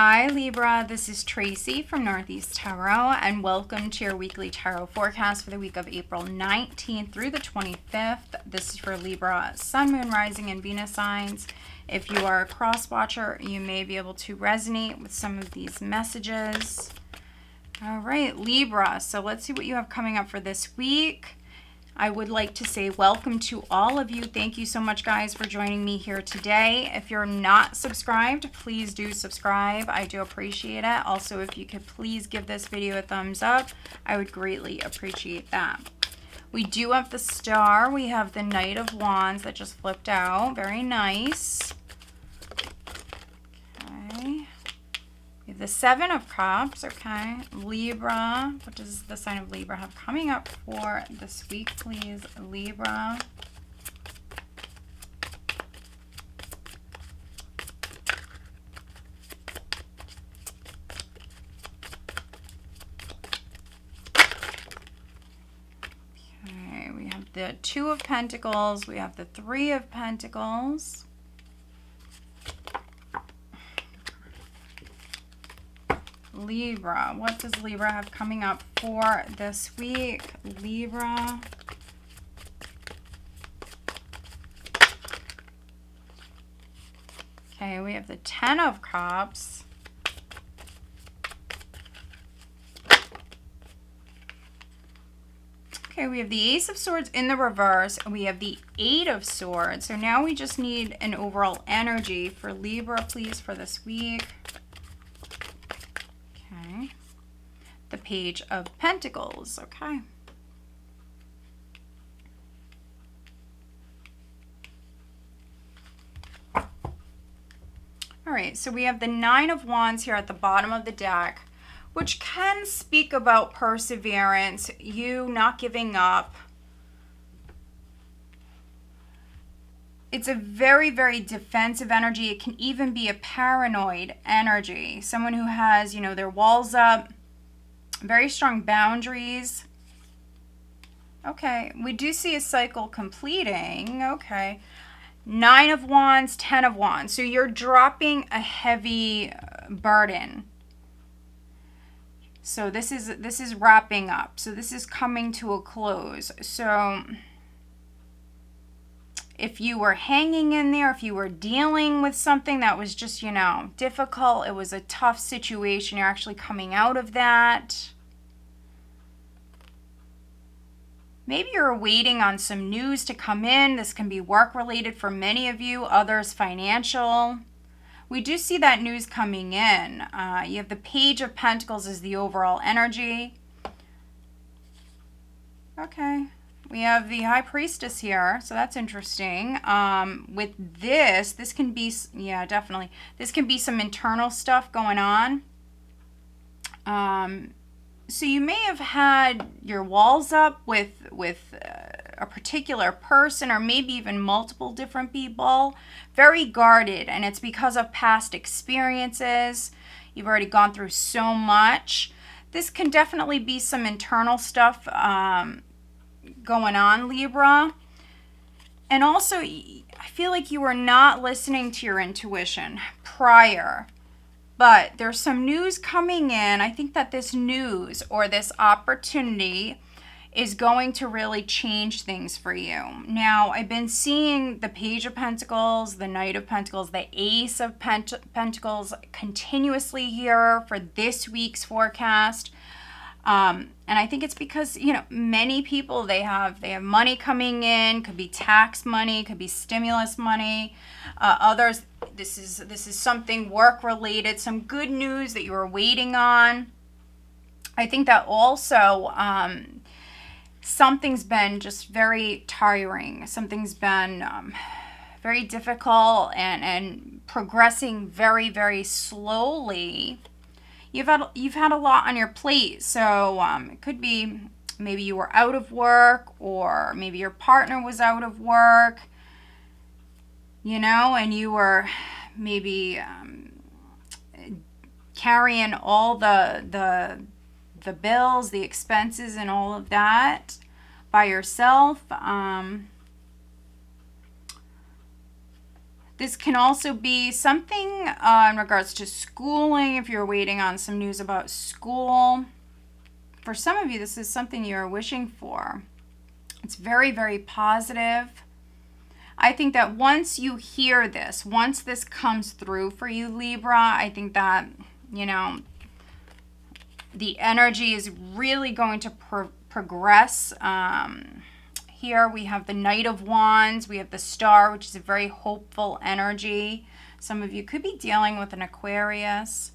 Hi Libra, this is Tracy from Northeast Tarot, and welcome to your weekly tarot forecast for the week of April 19th through the 25th. This is for Libra, Sun, Moon, Rising, and Venus signs. If you are a cross watcher, you may be able to resonate with some of these messages. All right, Libra, so let's see what you have coming up for this week. I would like to say welcome to all of you. Thank you so much, guys, for joining me here today. If you're not subscribed, please do subscribe. I do appreciate it. Also, if you could please give this video a thumbs up, I would greatly appreciate that. We do have the Star. We have the Knight of Wands that just flipped out. Very nice. Okay. We have the Seven of Cups. Okay. Libra. What does the sign of Libra have coming up for this week, please, Libra? Okay. We have the Two of Pentacles. We have the Three of Pentacles. Libra, what does Libra have coming up for this week? Libra. Okay, we have the Ten of Cups. Okay, we have the Ace of Swords in the reverse, and we have the Eight of Swords. So now we just need an overall energy for Libra, please, for this week. The Page of Pentacles, okay. All right, so we have the Nine of Wands here at the bottom of the deck, which can speak about perseverance, you not giving up. It's a very, very defensive energy. It can even be a paranoid energy. Someone who has, you know, their walls up, very strong boundaries. Okay, we do see a cycle completing. Okay. Nine of Wands, Ten of Wands. So you're dropping a heavy burden. So this is wrapping up. So this is coming to a close. So if you were hanging in there, if you were dealing with something that was just, you know, difficult, it was a tough situation, you're actually coming out of that. Maybe you're waiting on some news to come in. This can be work-related for many of you, others financial. We do see that news coming in. You have the Page of Pentacles as the overall energy. Okay. We have the High Priestess here, so that's interesting. With this can be, yeah, definitely. This can be some internal stuff going on. So you may have had your walls up with a particular person, or maybe even multiple different people. Very guarded, and it's because of past experiences. You've already gone through so much. This can definitely be some internal stuff going on, Libra. And also, I feel like you were not listening to your intuition prior, but there's some news coming in. I think that this news or this opportunity is going to really change things for you. Now, I've been seeing the Page of Pentacles, the Knight of Pentacles, the Ace of Pentacles continuously here for this week's forecast. And I think it's because, you know, many people, they have money coming in, could be tax money, could be stimulus money. Others, this is something work related, some good news that you were waiting on. I think that also something's been just very tiring. Something's been very difficult and progressing very, very slowly. You've had a lot on your plate, so it could be maybe you were out of work, or maybe your partner was out of work, you know, and you were maybe carrying all the bills, the expenses, and all of that by yourself. This can also be something in regards to schooling, if you're waiting on some news about school. For some of you, this is something you're wishing for. It's very, very positive. I think that once you hear this, once this comes through for you, Libra, I think that, you know, the energy is really going to progress. Here we have the Knight of Wands. We have the Star, which is a very hopeful energy. Some of you could be dealing with an Aquarius.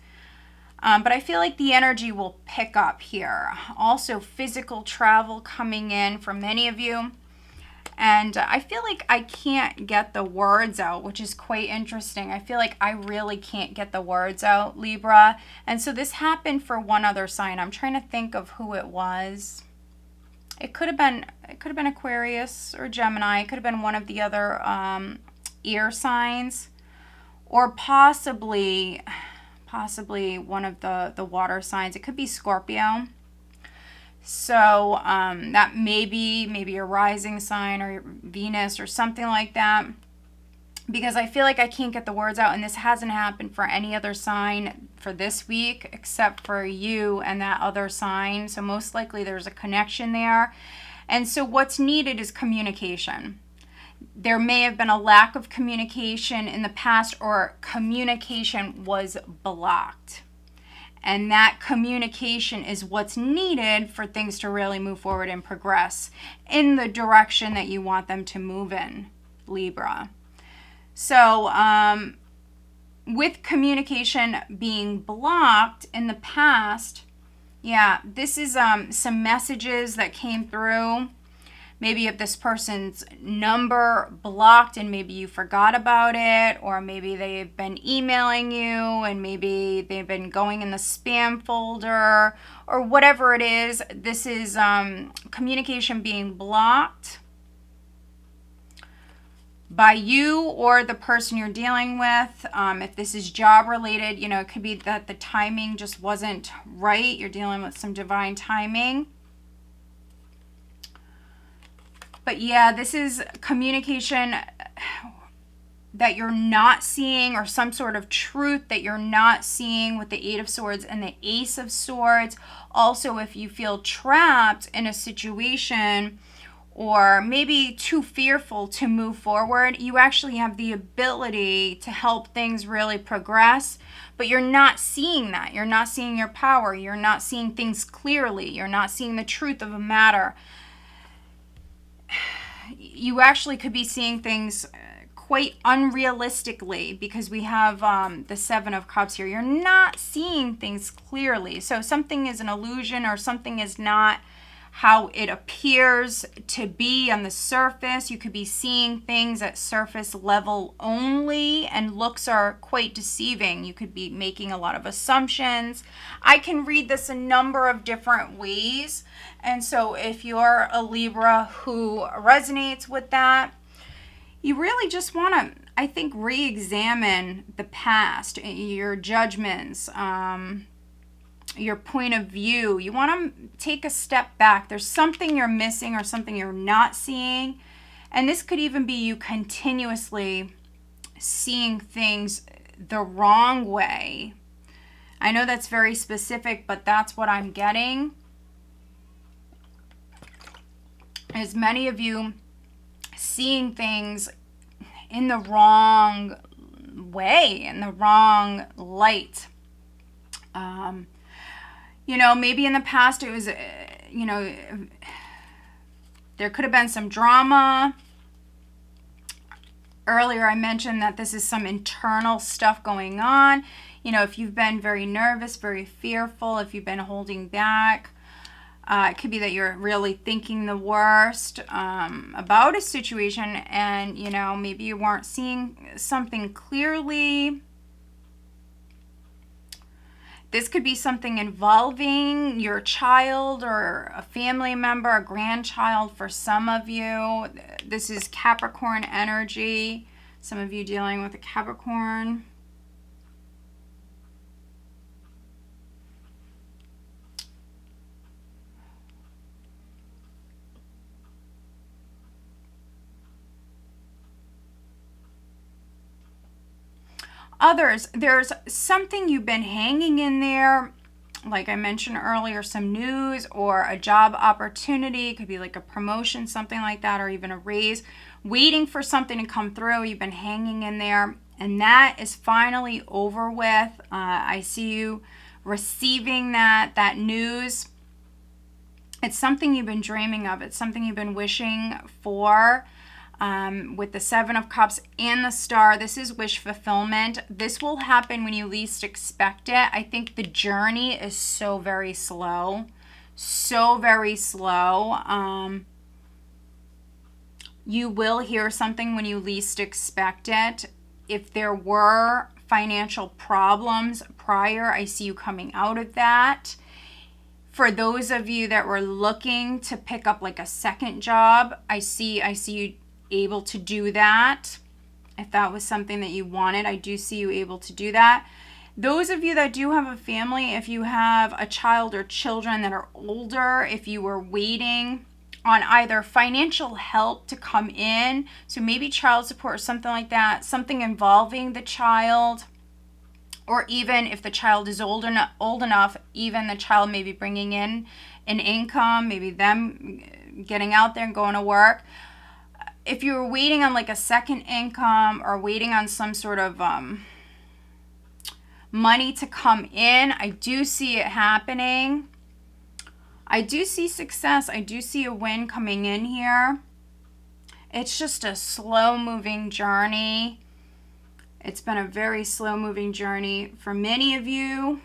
But I feel like the energy will pick up here. Also, physical travel coming in for many of you. And I feel like I can't get the words out, which is quite interesting. I feel like I really can't get the words out, Libra. And so this happened for one other sign. I'm trying to think of who it was. It could have been Aquarius or Gemini. It could have been one of the other air signs, or possibly one of the water signs. It could be Scorpio. So that maybe a rising sign or Venus or something like that, because I feel like I can't get the words out, and this hasn't happened for any other sign for this week except for you and that other sign. So most likely there's a connection there. And so what's needed is communication. There may have been a lack of communication in the past, or communication was blocked. And that communication is what's needed for things to really move forward and progress in the direction that you want them to move in, Libra. So with communication being blocked in the past, yeah, this is some messages that came through. Maybe you have this person's number blocked and maybe you forgot about it, or maybe they've been emailing you and maybe they've been going in the spam folder, or whatever it is. This is communication being blocked by you or the person you're dealing with. If this is job related, you know, it could be that the timing just wasn't right. You're dealing with some divine timing. But yeah, this is communication that you're not seeing, or some sort of truth that you're not seeing with the Eight of Swords and the Ace of Swords. Also, if you feel trapped in a situation or maybe too fearful to move forward, you actually have the ability to help things really progress, but you're not seeing that. You're not seeing your power. You're not seeing things clearly. You're not seeing the truth of a matter. You actually could be seeing things quite unrealistically, because we have the Seven of Cups here. You're not seeing things clearly. So something is an illusion, or something is not how it appears to be on the surface. You could be seeing things at surface level only, and looks are quite deceiving. You could be making a lot of assumptions. I can read this a number of different ways. And so if you're a Libra who resonates with that, you really just want to, I think, re-examine the past, your judgments, your point of view. You want to take a step back. There's something you're missing or something you're not seeing. And this could even be you continuously seeing things the wrong way. I know that's very specific, but that's what I'm getting. As many of you seeing things in the wrong way, in the wrong light. You know, maybe in the past it was, you know, there could have been some drama. Earlier I mentioned that this is some internal stuff going on. You know, if you've been very nervous, very fearful, if you've been holding back, it could be that you're really thinking the worst about a situation, and, you know, maybe you weren't seeing something clearly. This could be something involving your child or a family member, a grandchild for some of you. This is Capricorn energy. Some of you dealing with a Capricorn. others, there's something you've been hanging in there, like I mentioned earlier, some news or a job opportunity. It could be like a promotion, something like that, or even a raise, waiting for something to come through. You've been hanging in there, and that is finally over with. I see you receiving that news. It's something you've been dreaming of. It's something you've been wishing for. With the Seven of Cups and the Star, this is wish fulfillment. This will happen when you least expect it. I think the journey is so very slow. So very slow. You will hear something when you least expect it. If there were financial problems prior, I see you coming out of that. For those of you that were looking to pick up like a second job, I see you able to do that. If that was something that you wanted, I do see you able to do that. Those of you that do have a family, if you have a child or children that are older, if you were waiting on either financial help to come in, so maybe child support or something like that, something involving the child, or even if the child is old enough, even the child may be bringing in an income, maybe them getting out there and going to work. If you were waiting on like a second income or waiting on some sort of money to come in, I do see it happening. I do see success. I do see a win coming in here. It's just a slow moving journey. It's been a very slow moving journey for many of you.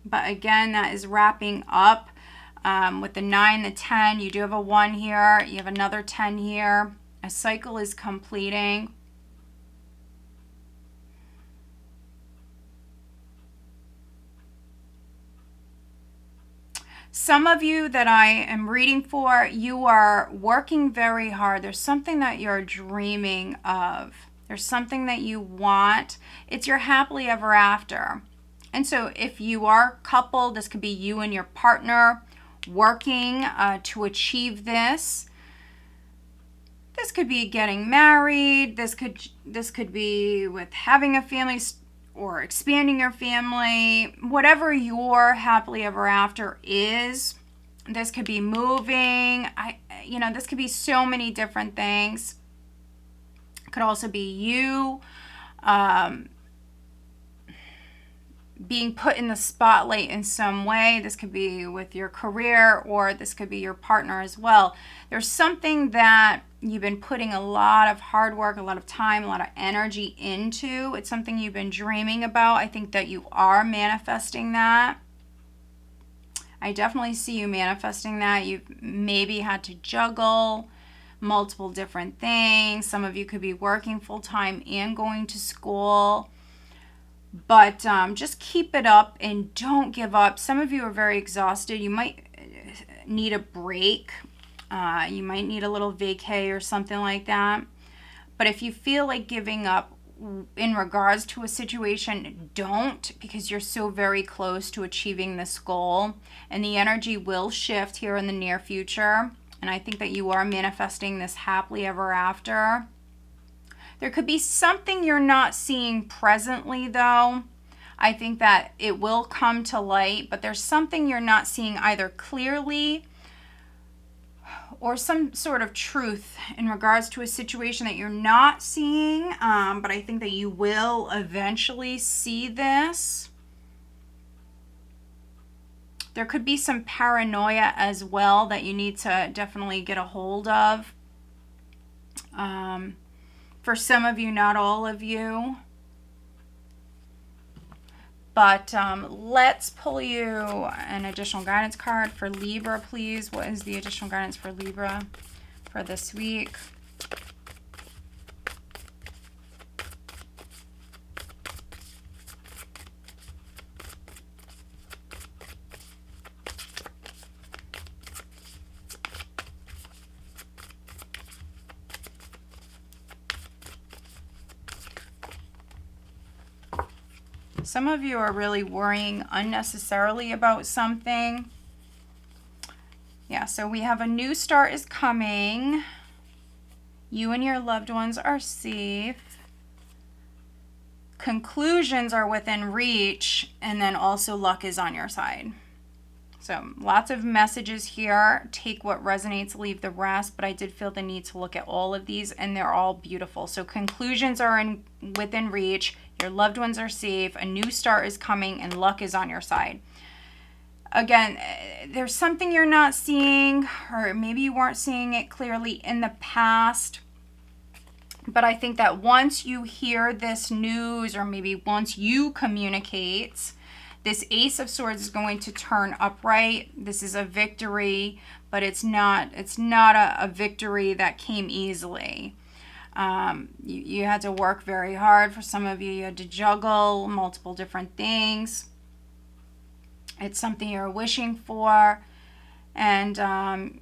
But again, that is wrapping up with the 9, the 10. You do have a 1 here. You have another 10 here. A cycle is completing. Some of you that I am reading for, you are working very hard. There's something that you're dreaming of. There's something that you want. It's your happily ever after. And so if you are coupled, this could be you and your partner working to achieve this. This could be getting married. This could be with having a family or expanding your family. Whatever your happily ever after is. This could be moving. This could be so many different things. It could also be you being put in the spotlight in some way. This could be with your career, or this could be your partner as well. There's something that you've been putting a lot of hard work, a lot of time, a lot of energy into. It's something you've been dreaming about. I think that you are manifesting that. I definitely see you manifesting that. You've maybe had to juggle multiple different things. Some of you could be working full-time and going to school. But just keep it up and don't give up. Some of you are very exhausted. You might need a break. You might need a little vacay or something like that. But if you feel like giving up in regards to a situation, don't, because you're so very close to achieving this goal. And the energy will shift here in the near future. And I think that you are manifesting this happily ever after. There could be something you're not seeing presently, though. I think that it will come to light, but there's something you're not seeing either clearly or some sort of truth in regards to a situation that you're not seeing, but I think that you will eventually see this. There could be some paranoia as well that you need to definitely get a hold of. For some of you, not all of you. But let's pull you an additional guidance card for Libra, please. What is the additional guidance for Libra for this week? Some of you are really worrying unnecessarily about something. Yeah, so we have a new start is coming. You and your loved ones are safe. conclusions are within reach, and then also luck is on your side. So lots of messages here. Take what resonates, leave the rest. But I did feel the need to look at all of these, and they're all beautiful. So conclusions are within reach. Your loved ones are safe. A new start is coming, and luck is on your side. Again, there's something you're not seeing, or maybe you weren't seeing it clearly in the past. But I think that once you hear this news, or maybe once you communicate, this Ace of Swords is going to turn upright. This is a victory, but it's not a victory that came easily. You had to work very hard. For some of you, you had to juggle multiple different things. It's something you're wishing for, and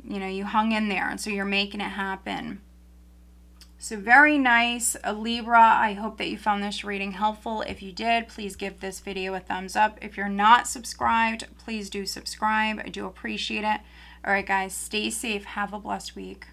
you hung in there, and so you're making it happen. So very nice, Libra. I hope that you found this reading helpful. If you did, please give this video a thumbs up. If you're not subscribed, please do subscribe. I do appreciate it. All right, guys, stay safe. Have a blessed week.